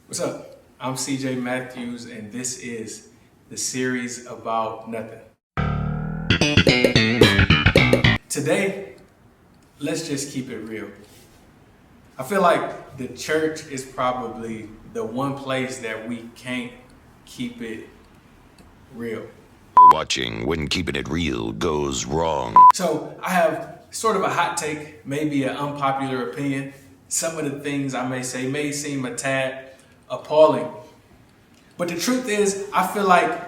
What's up? I'm CJ Matthews, and this is the series about nothing. Today, let's just keep it real. I feel like the church is probably the one place that we can't keep it real. Watching when keeping it real goes wrong. So, I have sort of a hot take, maybe an unpopular opinion. Some of the things I may say may seem a tad appalling. But the truth is, I feel like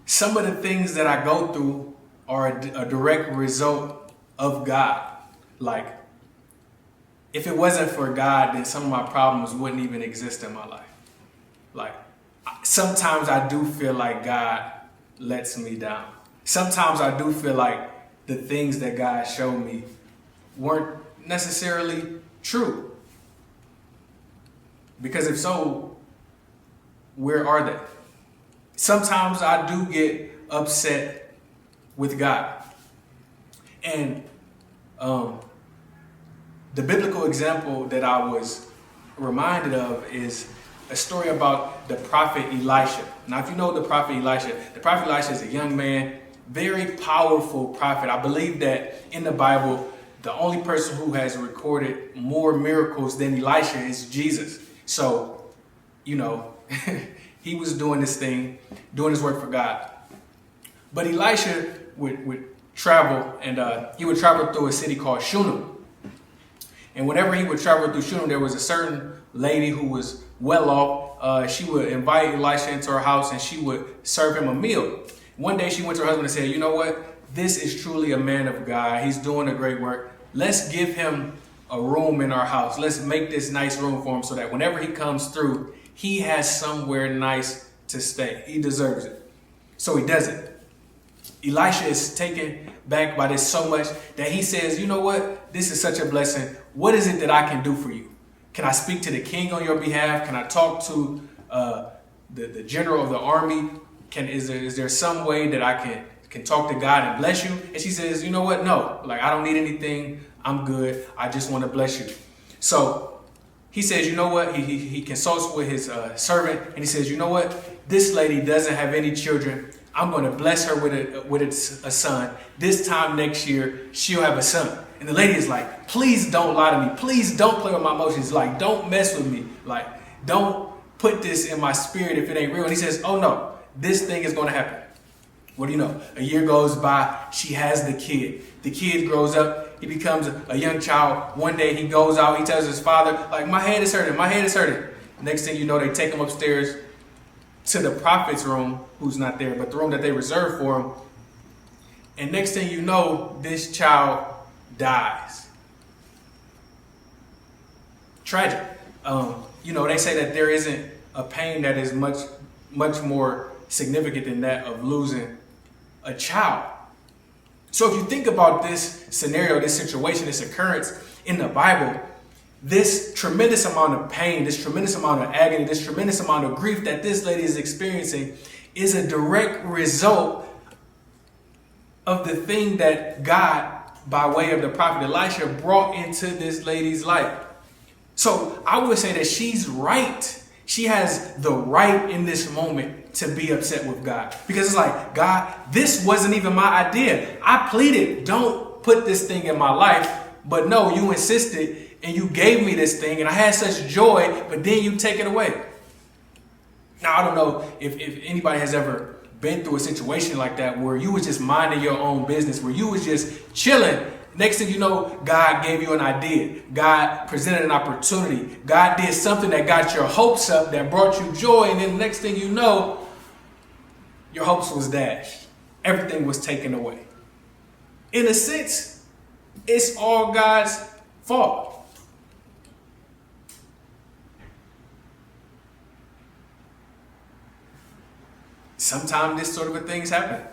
some of the things that I go through are a direct result of God. Like, if it wasn't for God, then some of my problems wouldn't even exist in my life. Like, sometimes I do feel like God lets me down. Sometimes I do feel like the things that God showed me weren't necessarily true. Because if so, where are they? Sometimes I do get upset with God. And the biblical example that I was reminded of is a story about the prophet Elisha. Now, if you know the prophet Elisha is a young man, very powerful prophet. I believe that in the Bible, the only person who has recorded more miracles than Elisha is Jesus. So, he was doing this thing, doing his work for God. But Elisha would travel, and he would travel through a city called Shunem. And whenever he would travel through Shunem, there was a certain lady who was well off. She would invite Elisha into her house, and she would serve him a meal. One day she went to her husband and said, "You know what? This is truly a man of God. He's doing a great work. Let's give him a room in our house. Let's make this nice room for him so that whenever he comes through, he has somewhere nice to stay. He deserves it." So he does it. Elisha is taken back by this so much that he says, "You know what? This is such a blessing. What is it that I can do for you? Can I speak to the king on your behalf? Can I talk to the general of the army? Is there some way that I can talk to God and bless you?" And she says, "You know what? No, I don't need anything. I'm good. I just want to bless you." So he says, "You know what?" He consults with his servant, and he says, "You know what? This lady doesn't have any children. I'm going to bless her with a son. This time next year, she'll have a son." And the lady is like, "Please don't lie to me. Please don't play with my emotions. Don't mess with me. Don't put this in my spirit if it ain't real." And he says, "Oh no, this thing is going to happen." What do you know? A year goes by. She has the kid. The kid grows up. He becomes a young child. One day he goes out. He tells his father, "My head is hurting. My head is hurting." Next thing you know, they take him upstairs to the prophet's room, who's not there, but the room that they reserved for him. And next thing you know, this child dies. Tragic. They say that there isn't a pain that is much more significant than that of losing a child. So if you think about this scenario, this situation, this occurrence in the Bible, this tremendous amount of pain, this tremendous amount of agony, this tremendous amount of grief that this lady is experiencing is a direct result of the thing that God, by way of the prophet Elisha, brought into this lady's life. So I would say that she's right. She has the right in this moment to be upset with God. Because it's like, "God, this wasn't even my idea. I pleaded, don't put this thing in my life. But no, you insisted and you gave me this thing and I had such joy, but then you take it away." Now, I don't know if anybody has ever been through a situation like that where you was just minding your own business, where you was just chilling. Next thing you know, God gave you an idea. God presented an opportunity. God did something that got your hopes up, that brought you joy. And then the next thing you know, your hopes was dashed. Everything was taken away. In a sense, it's all God's fault. Sometimes this sort of a things happen.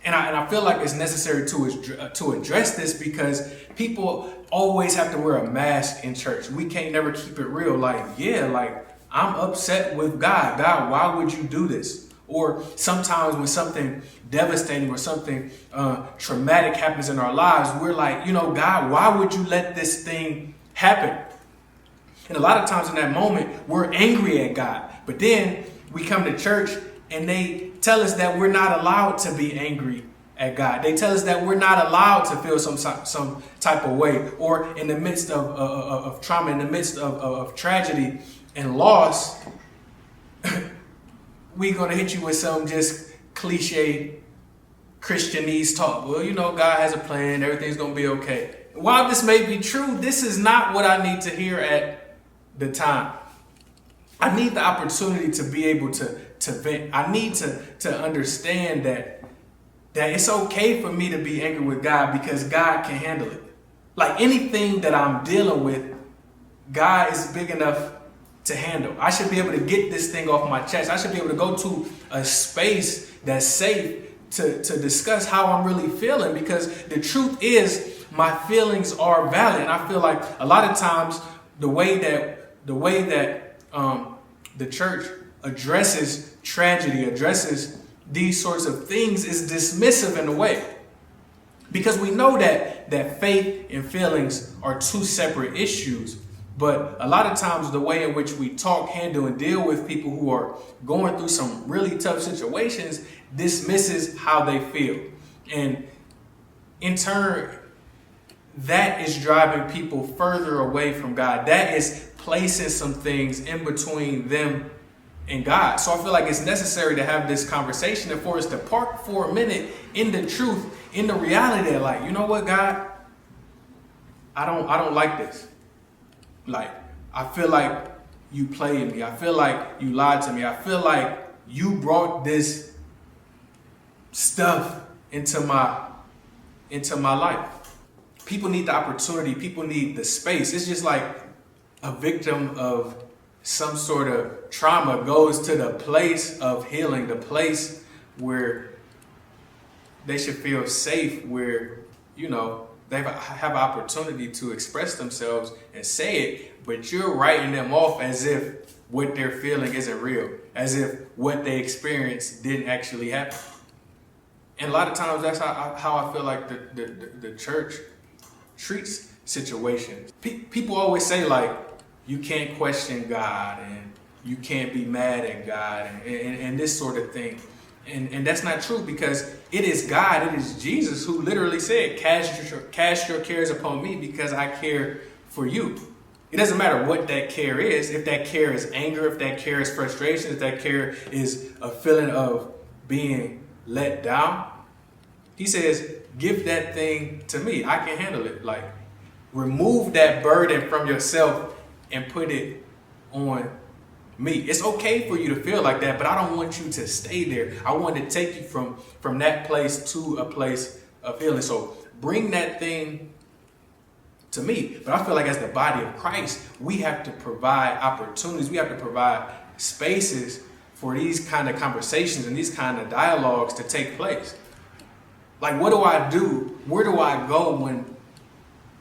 And I feel like it's necessary to address this because people always have to wear a mask in church. We can't never keep it real. I'm upset with God. God, why would you do this? Or sometimes when something devastating or something traumatic happens in our lives, we're like, God, why would you let this thing happen? And a lot of times in that moment, we're angry at God. But then we come to church and they tell us that we're not allowed to be angry at God. They tell us that we're not allowed to feel some type of way, or in the midst of trauma, in the midst of tragedy and loss, we're going to hit you with some just cliche Christianese talk. Well, you know, God has a plan. Everything's going to be okay. While this may be true, this is not what I need to hear at the time. I need the opportunity to be able to vent. I need to understand that it's okay for me to be angry with God because God can handle it. Like anything that I'm dealing with, God is big enough to handle. I should be able to get this thing off my chest. I should be able to go to a space that's safe to discuss how I'm really feeling, because the truth is my feelings are valid. And I feel like a lot of times the way that the church addresses tragedy, addresses these sorts of things is dismissive in a way. Because we know that faith and feelings are two separate issues. But a lot of times the way in which we talk, handle, and deal with people who are going through some really tough situations dismisses how they feel. And in turn, that is driving people further away from God. That is placing some things in between them and God. So I feel like it's necessary to have this conversation and for us to park for a minute in the truth, in the reality that, like, you know what, God, I don't like this. Like, I feel like you played me. I feel like you lied to me. I feel like you brought this stuff into my life. People need the opportunity. People need the space. It's just like a victim of some sort of trauma goes to the place of healing, the place where they should feel safe, where, you know, they have an opportunity to express themselves and say it, but you're writing them off as if what they're feeling isn't real, as if what they experienced didn't actually happen. And a lot of times that's how I feel like the church treats situations. People always say, like, you can't question God and you can't be mad at God and this sort of thing. And that's not true, because it is God, it is Jesus who literally said, cast your cares upon me because I care for you. It doesn't matter what that care is. If that care is anger, if that care is frustration, if that care is a feeling of being let down, he says, give that thing to me. I can handle it. Like, remove that burden from yourself and put it on me. It's okay for you to feel like that, but I don't want you to stay there. I want to take you from that place to a place of healing. So bring that thing to me. But I feel like as the body of Christ, we have to provide opportunities. We have to provide spaces for these kind of conversations and these kind of dialogues to take place. Like, what do I do? Where do I go when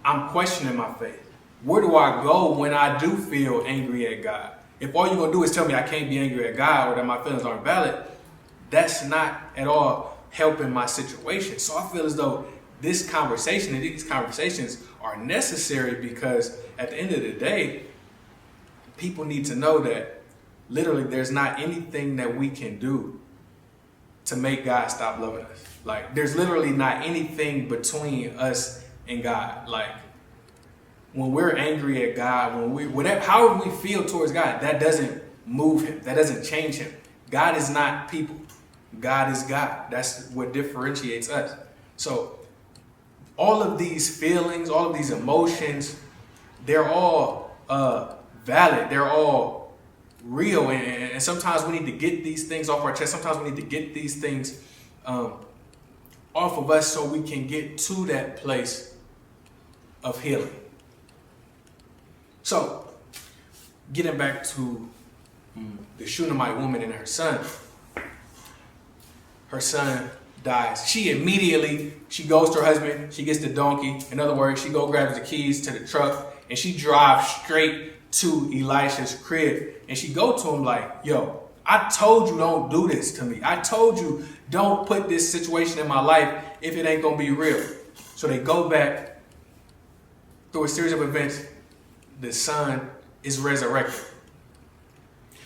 I'm questioning my faith? Where do I go when I do feel angry at God? If all you're going to do is tell me I can't be angry at God or that my feelings aren't valid, that's not at all helping my situation. So I feel as though this conversation and these conversations are necessary, because at the end of the day, people need to know that literally there's not anything that we can do to make God stop loving us. Like, there's literally not anything between us and God. Like, when we're angry at God, however we feel towards God, that doesn't move him. That doesn't change him. God is not people. God is God. That's what differentiates us. So all of these feelings, all of these emotions, they're all valid. They're all real. And sometimes we need to get these things off our chest. Sometimes we need to get these things off of us so we can get to that place of healing. So, getting back to the Shunammite woman and her son. Her son dies. She goes to her husband, she gets the donkey. In other words, she grabs the keys to the truck and she drives straight to Elisha's crib. And she go to him like, yo, I told you don't do this to me. I told you don't put this situation in my life if it ain't gonna be real. So they go back through a series of events. The son is resurrected.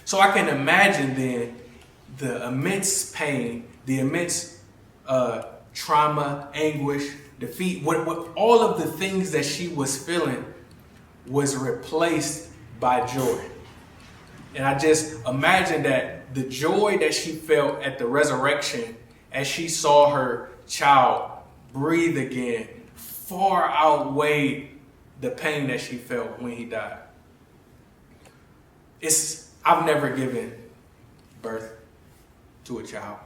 So I can imagine then the immense pain, the immense trauma, anguish, defeat, what all of the things that she was feeling was replaced by joy. And I just imagine that the joy that she felt at the resurrection as she saw her child breathe again far outweighed the pain that she felt when he died. I've never given birth to a child.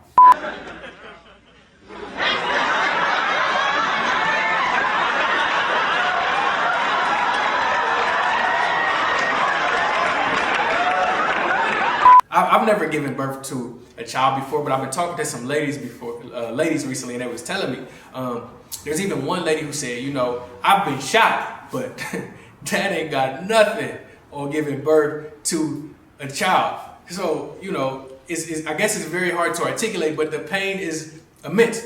I've never given birth to a child before, but I've been talking to some ladies recently, and they was telling me, there's even one lady who said, I've been shot, but that ain't got nothing on giving birth to a child. So, I guess it's very hard to articulate, but the pain is immense.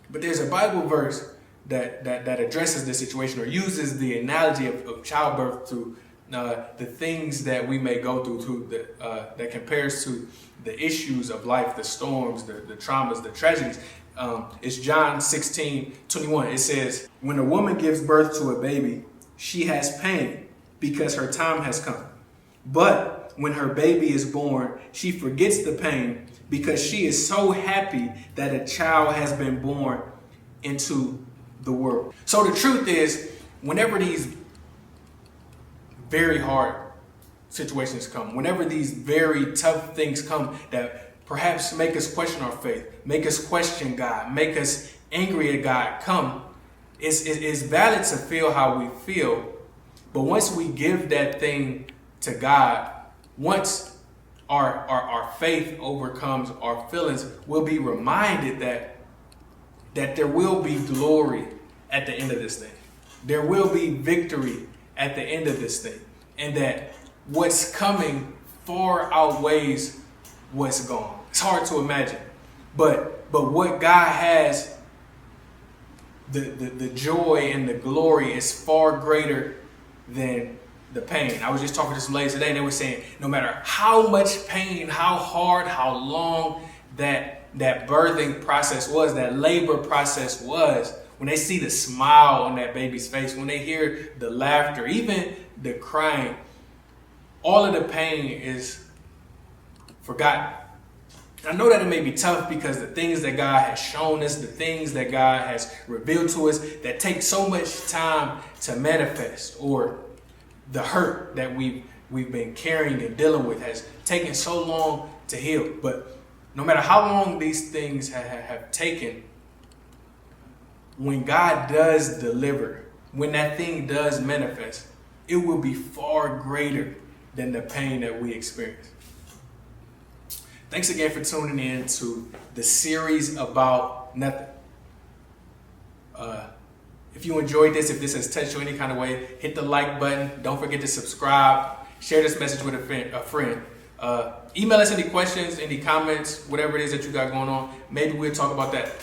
But there's a Bible verse that addresses this situation, or uses the analogy of childbirth to the things that we may go through, that compares to the issues of life, the storms, the traumas, the tragedies. It's John 16:21. It says, when a woman gives birth to a baby, she has pain because her time has come. But when her baby is born, she forgets the pain because she is so happy that a child has been born into the world. So the truth is, whenever these very hard situations come, whenever these very tough things come that perhaps make us question our faith, make us question God, make us angry at God, it's valid to feel how we feel. But once we give that thing to God, once our faith overcomes our feelings, we'll be reminded that there will be glory at the end of this thing. There will be victory at the end of this thing. And that what's coming far outweighs what's gone. It's hard to imagine. But what God has, the joy and the glory is far greater than the pain. I was just talking to some ladies today, and they were saying no matter how much pain, how hard, how long that birthing process was, that labor process was, when they see the smile on that baby's face, when they hear the laughter, even the crying, all of the pain is forgotten. I know that it may be tough because the things that God has shown us, the things that God has revealed to us that take so much time to manifest, or the hurt that we've been carrying and dealing with has taken so long to heal. But no matter how long these things have taken, when God does deliver, when that thing does manifest, it will be far greater than the pain that we experience. Thanks again for tuning in to the series about nothing. If you enjoyed this, if this has touched you any kind of way, hit the like button. Don't forget to subscribe. Share this message with a friend. Email us any questions, any comments, whatever it is that you got going on. Maybe we'll talk about that.